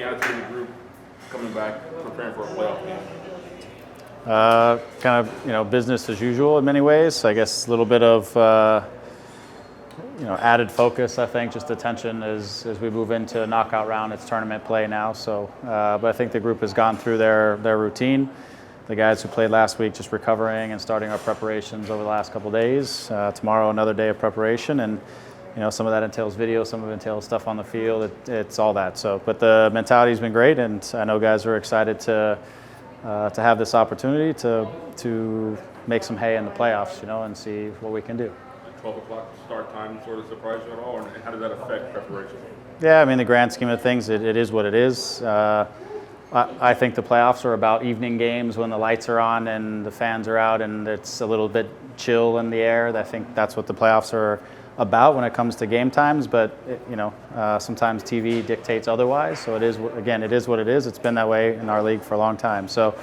attitude of the group coming back, preparing for a playoff game? Kind of, business as usual in many ways. I guess a little bit of, added focus, I think, just attention as we move into knockout round. It's tournament play now. So, but I think the group has gone through their routine. The guys who played last week just recovering and starting our preparations over the last couple of days. Tomorrow, another day of preparation. And, some of that entails video, some of it entails stuff on the field. It's all that. So, but the mentality's been great, and I know guys are excited to have this opportunity to make some hay in the playoffs, and see what we can do. 12 o'clock start time sort of surprised you at all, and how does that affect preparation? Yeah, I mean, the grand scheme of things, it is what it is. I think the playoffs are about evening games when the lights are on and the fans are out and it's a little bit chill in the air. I think that's what the playoffs are about when it comes to game times, but sometimes TV dictates otherwise. So it is what it is. It's been that way in our league for a long time. So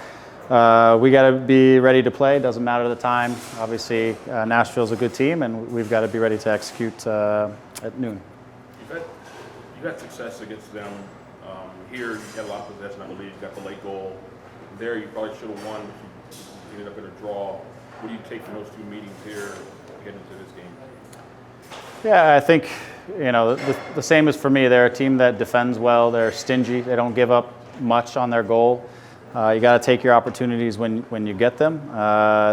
we got to be ready to play. Doesn't matter the time. Obviously, Nashville's a good team, and we've got to be ready to execute at noon. You've had success against them. Here, you had a lot of possession. I believe you got the late goal. There, you probably should have won, but you ended up in a draw. What do you take from those two meetings here heading into this game? Yeah, I think, the same as for me. They're a team that defends well. They're stingy. They don't give up much on their goal. You got to take your opportunities when you get them.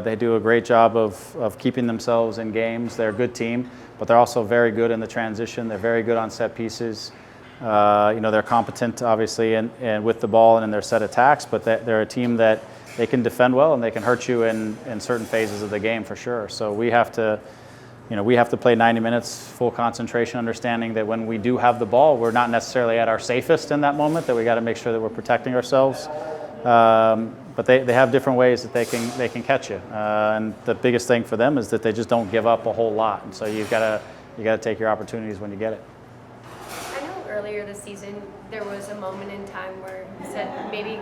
They do a great job of keeping themselves in games. They're a good team, but they're also very good in the transition. They're very good on set pieces. They're competent, obviously, and with the ball and in their set attacks, but they're a team that they can defend well and they can hurt you in certain phases of the game for sure. So we have to play 90 minutes, full concentration, understanding that when we do have the ball, we're not necessarily at our safest in that moment, that we got to make sure that we're protecting ourselves. But they have different ways that they can catch you. And the biggest thing for them is that they just don't give up a whole lot. And so you got to take your opportunities when you get it. Earlier this season, there was a moment in time where you said maybe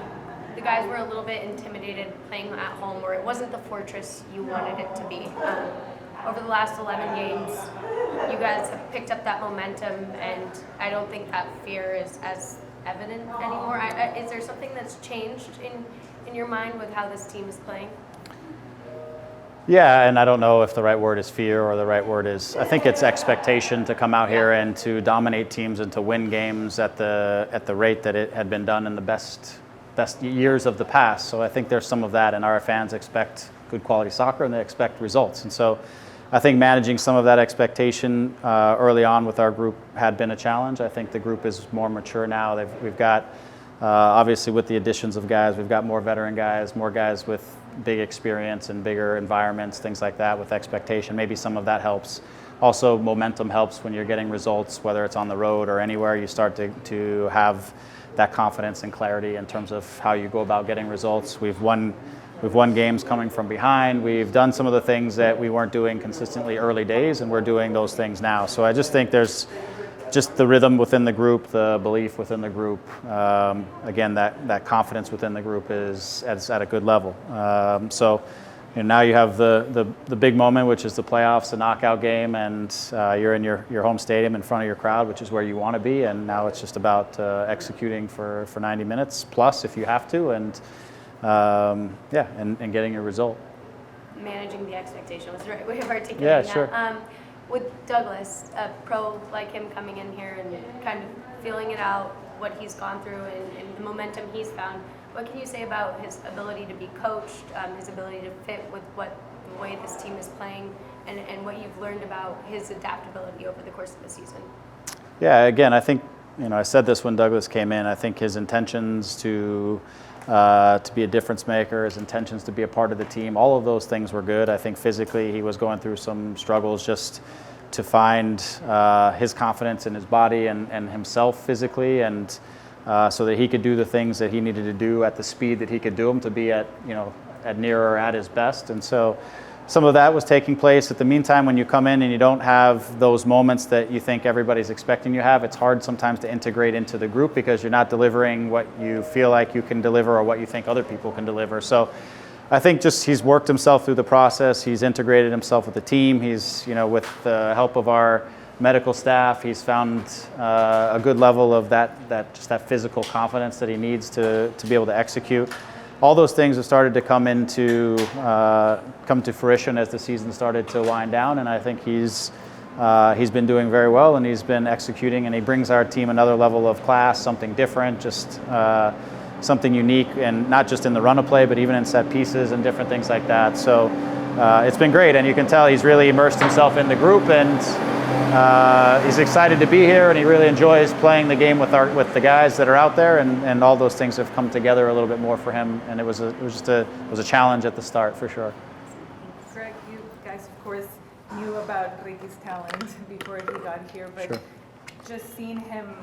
the guys were a little bit intimidated playing at home, or it wasn't the fortress you wanted it to be. Over the last 11 games, you guys have picked up that momentum, and I don't think that fear is as evident anymore. Is there something that's changed in your mind with how this team is playing? Yeah, and I don't know if the right word is fear or the right word is, I think it's expectation to come out here and to dominate teams and to win games at the rate that it had been done in the best years of the past. So I think there's some of that, and our fans expect good quality soccer and they expect results. And so I think managing some of that expectation early on with our group had been a challenge. I think the group is more mature now. We've got, obviously with the additions of guys, we've got more veteran guys, more guys with big experience and bigger environments, things like that with expectation. Maybe some of that helps. Also, momentum helps when you're getting results, whether it's on the road or anywhere. You start to have that confidence and clarity in terms of how you go about getting results. We've won games coming from behind. We've done some of the things that we weren't doing consistently early days, and we're doing those things now. So I just think there's just the rhythm within the group, the belief within the group. Again, that confidence within the group is at a good level. So now you have the big moment, which is the playoffs, the knockout game, and you're in your home stadium in front of your crowd, which is where you want to be. And now it's just about executing for 90 minutes plus if you have to, and getting a result. Managing the expectation was the right way of articulating that. Yeah, sure. With Douglas, a pro like him coming in here and kind of feeling it out, what he's gone through and the momentum he's found, what can you say about his ability to be coached, his ability to fit with the way this team is playing, and what you've learned about his adaptability over the course of the season? Yeah, again, I think, I said this when Douglas came in, I think his intentions to be a difference maker, his intentions to be a part of the team, all of those things were good. I think physically he was going through some struggles just to find his confidence in his body and himself physically, and so that he could do the things that he needed to do at the speed that he could do them, to be at near or at his best. And so some of that was taking place. At the meantime, when you come in and you don't have those moments that you think everybody's expecting you have, it's hard sometimes to integrate into the group because you're not delivering what you feel like you can deliver or what you think other people can deliver. So I think just he's worked himself through the process. He's integrated himself with the team. He's, with the help of our medical staff. He's found a good level of that physical confidence that he needs to be able to execute. All those things have started to come to fruition as the season started to wind down, and I think he's been doing very well, and he's been executing, and he brings our team another level of class, something different, just something unique, and not just in the run of play, but even in set pieces and different things like that. So it's been great, and you can tell he's really immersed himself in the group, and he's excited to be here, and he really enjoys playing the game with the guys that are out there, and all those things have come together a little bit more for him, and it was a challenge at the start for sure. Greg, you guys of course knew about Riqui's talent before he got here, but Sure. just seeing him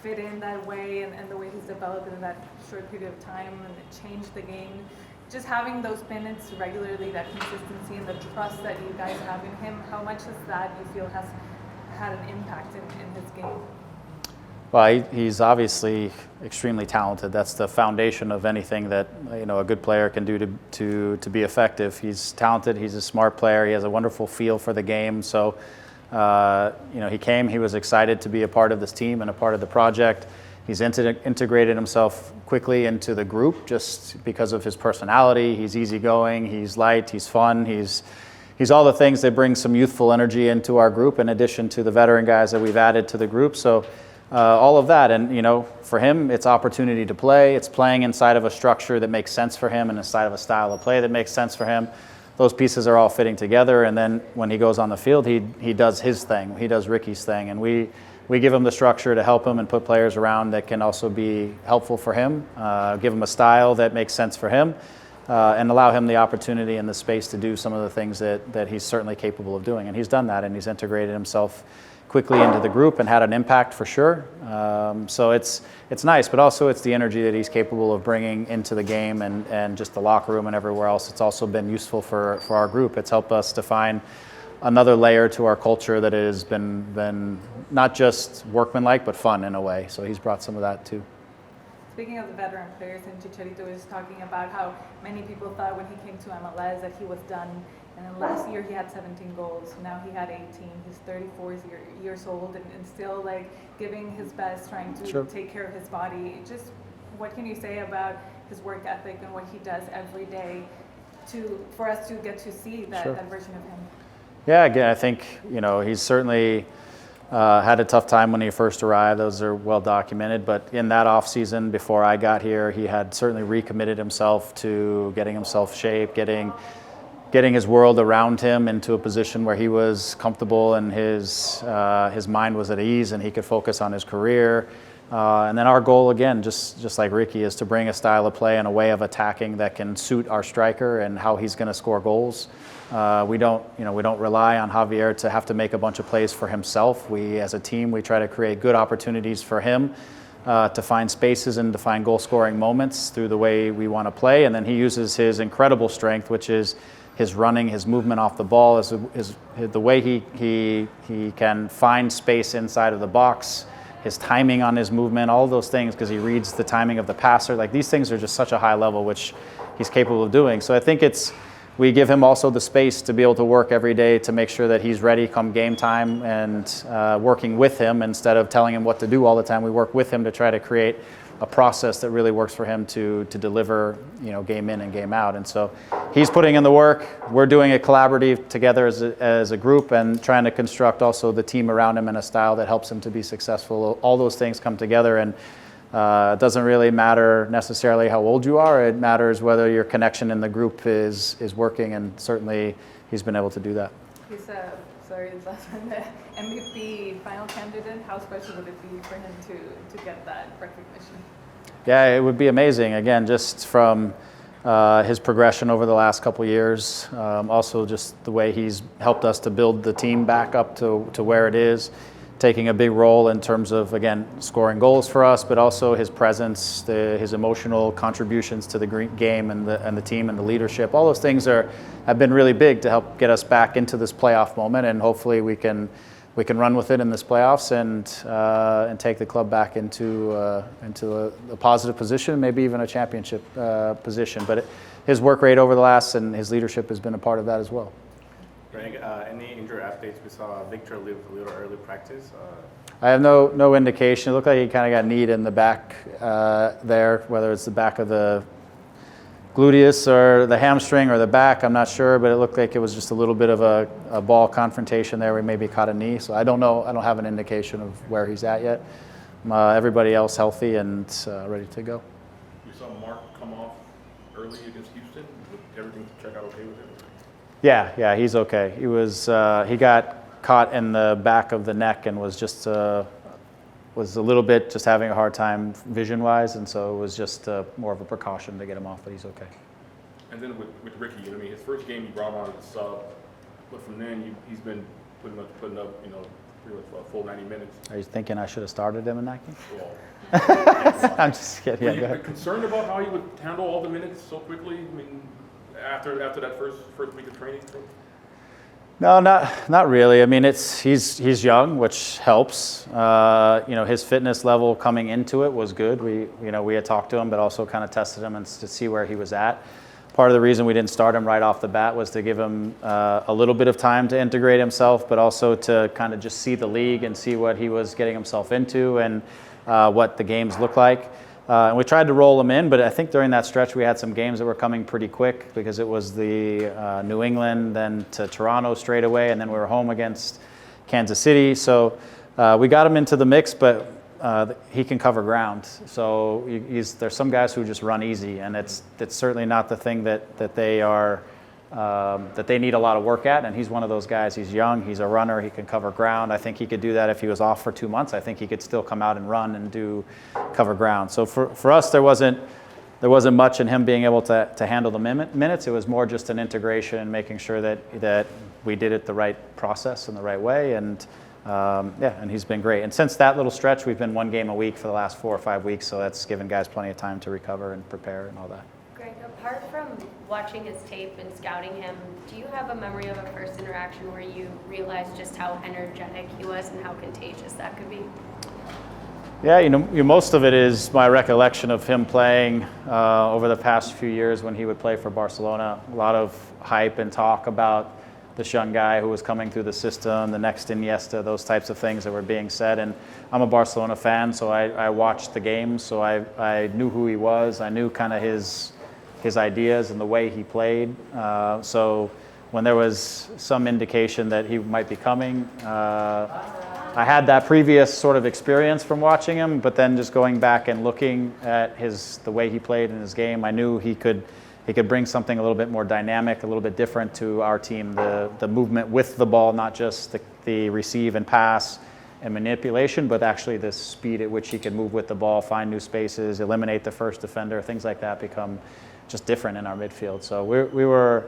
fit in that way and the way he's developed in that short period of time and it changed the game, just having those minutes regularly, that consistency and the trust that you guys have in him, how much has that, you feel, has had an impact in his game? Well, he's obviously extremely talented. That's the foundation of anything that a good player can do to be effective. He's talented. He's a smart player. He has a wonderful feel for the game. So, he came. He was excited to be a part of this team and a part of the project. He's integrated himself quickly into the group just because of his personality. He's easygoing. He's light. He's fun. He's all the things that bring some youthful energy into our group, in addition to the veteran guys that we've added to the group. So. All of that, and for him, it's opportunity to play. It's playing inside of a structure that makes sense for him and inside of a style of play that makes sense for him. Those pieces are all fitting together, and then when he goes on the field, he does his thing. He does Riqui's thing, and we give him the structure to help him and put players around that can also be helpful for him. Give him a style that makes sense for him, and allow him the opportunity and the space to do some of the things that he's certainly capable of doing, and he's done that, and he's integrated himself quickly into the group and had an impact for sure. So it's nice, but also it's the energy that he's capable of bringing into the game and just the locker room and everywhere else. It's also been useful for our group. It's helped us define another layer to our culture that has been not just workmanlike, but fun in a way. So he's brought some of that too. Speaking of the veteran players, and Chicharito was talking about how many people thought when he came to MLS that he was done. And then last year he had 17 goals. Now he had 18. He's 34 years old and still giving his best, trying to Sure. take care of his body. Just what can you say about his work ethic and what he does every day for us to get to see that, Sure. that version of him? Yeah, again, I think he's certainly had a tough time when he first arrived. Those are well documented. But in that off season, before I got here, he had certainly recommitted himself to getting himself shaped, getting his world around him into a position where he was comfortable and his mind was at ease and he could focus on his career. And then our goal, again, just like Riqui, is to bring a style of play and a way of attacking that can suit our striker and how he's going to score goals. We don't rely on Javier to have to make a bunch of plays for himself. We, as a team, we try to create good opportunities for him to find spaces and to find goal-scoring moments through the way we want to play. And then he uses his incredible strength, which is his running, his movement off the ball, is the way he can find space inside of the box, his timing on his movement, all those things, because he reads the timing of the passer. These things are just such a high level, which he's capable of doing. So I think we give him also the space to be able to work every day to make sure that he's ready come game time, and working with him instead of telling him what to do all the time. We work with him to try to create a process that really works for him to deliver, game in and game out. And so he's putting in the work. We're doing it collaborative together as a group and trying to construct also the team around him in a style that helps him to be successful. All those things come together, and it doesn't really matter necessarily how old you are. It matters whether your connection in the group is working, and certainly he's been able to do that. He's the MVP final candidate. How special would it be for him to get that recognition? Yeah, it would be amazing. Again, just from his progression over the last couple of years, also just the way he's helped us to build the team back up to where it is, taking a big role in terms of, again, scoring goals for us, but also his presence, his emotional contributions to the game and the team and the leadership. All those things have been really big to help get us back into this playoff moment, and hopefully we can run with it in this playoffs and take the club back into a positive position, maybe even a championship position. But his work rate over the last, and his leadership has been a part of that as well. Greg, any injury updates? We saw Victor leave a little early practice. I have no indication. It looked like he kind of got kneed in the back there, whether it's the back of the gluteus or the hamstring or the back, I'm not sure, but it looked like it was just a little bit of a ball confrontation there where he maybe caught a knee. So I don't know. I don't have an indication of where he's at yet. Everybody else healthy and ready to go. You saw Mark come off early against Houston. Did everything check out okay with him? Yeah, he's okay. He was he got caught in the back of the neck and was just was a little bit just having a hard time vision-wise, and so it was just more of a precaution to get him off, but he's okay. And then with Riqui, I mean, his first game you brought him on as a sub, but from then he's been pretty much putting up, pretty much a full 90 minutes. Are you thinking I should have started him in that game? Well, I'm just kidding. were Yeah, go you ahead. concerned about how he would handle all the minutes so quickly? I mean, after that first week of training? No, not really. I mean, he's young, which helps. His fitness level coming into it was good. We had talked to him, but also kind of tested him and to see where he was at. Part of the reason we didn't start him right off the bat was to give him a little bit of time to integrate himself, but also to kind of just see the league and see what he was getting himself into and what the games look like. And we tried to roll him in, but I think during that stretch we had some games that were coming pretty quick because it was the New England, then to Toronto straight away, and then we were home against Kansas City. So we got him into the mix, but he can cover ground. So there's some guys who just run easy, and it's certainly not the thing that they are that they need a lot of work at. And he's one of those guys. He's young. He's a runner. He can cover ground. I think he could do that if he was off for 2 months. I think he could still come out and run and cover ground. So for us, there wasn't much in him being able to handle the minutes. It was more just an integration and making sure that we did it the right process and the right way. And and he's been great. And since that little stretch, we've been 1 game a week for the last 4 or 5 weeks. So that's given guys plenty of time to recover and prepare and all that. Greg, apart from watching his tape and scouting him, do you have a memory of a first interaction where you realized just how energetic he was and how contagious that could be? Yeah, most of it is my recollection of him playing over the past few years when he would play for Barcelona. A lot of hype and talk about this young guy who was coming through the system, the next Iniesta, those types of things that were being said. And I'm a Barcelona fan, so I watched the games, so I knew who he was. I knew kind of his ideas and the way he played. So when there was some indication that he might be coming, I had that previous sort of experience from watching him, but then just going back and looking at the way he played in his game, I knew he could bring something a little bit more dynamic, a little bit different to our team. The movement with the ball, not just the receive and pass and manipulation, but actually the speed at which he can move with the ball, find new spaces, eliminate the first defender, things like that become just different in our midfield. So we were,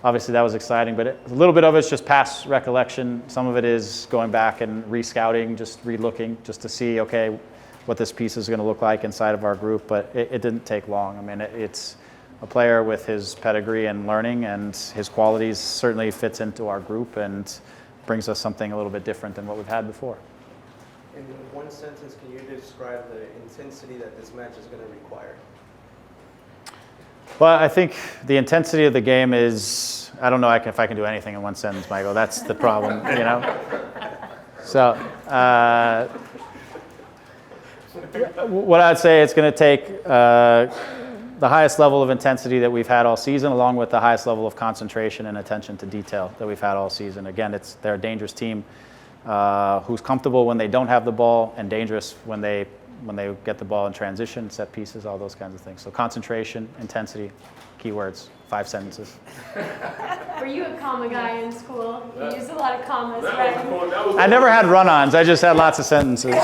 obviously that was exciting, but a little bit of it's just past recollection. Some of it is going back and re-scouting, just re-looking, just to see, okay, what this piece is going to look like inside of our group. But it didn't take long. I mean, it's a player with his pedigree and learning and his qualities certainly fits into our group and brings us something a little bit different than what we've had before. In one sentence, can you describe the intensity that this match is going to require? Well, I think the intensity of the game is, I don't know if I can do anything in one sentence, Michael. That's the problem, So what I'd say, it's going to take the highest level of intensity that we've had all season, along with the highest level of concentration and attention to detail that we've had all season. Again, they're a dangerous team who's comfortable when they don't have the ball and dangerous when they get the ball in transition, set pieces, all those kinds of things. So concentration, intensity, keywords, 5 sentences. Were you a comma guy in school? You used a lot of commas, right? I never had run-ons. I just had lots of sentences.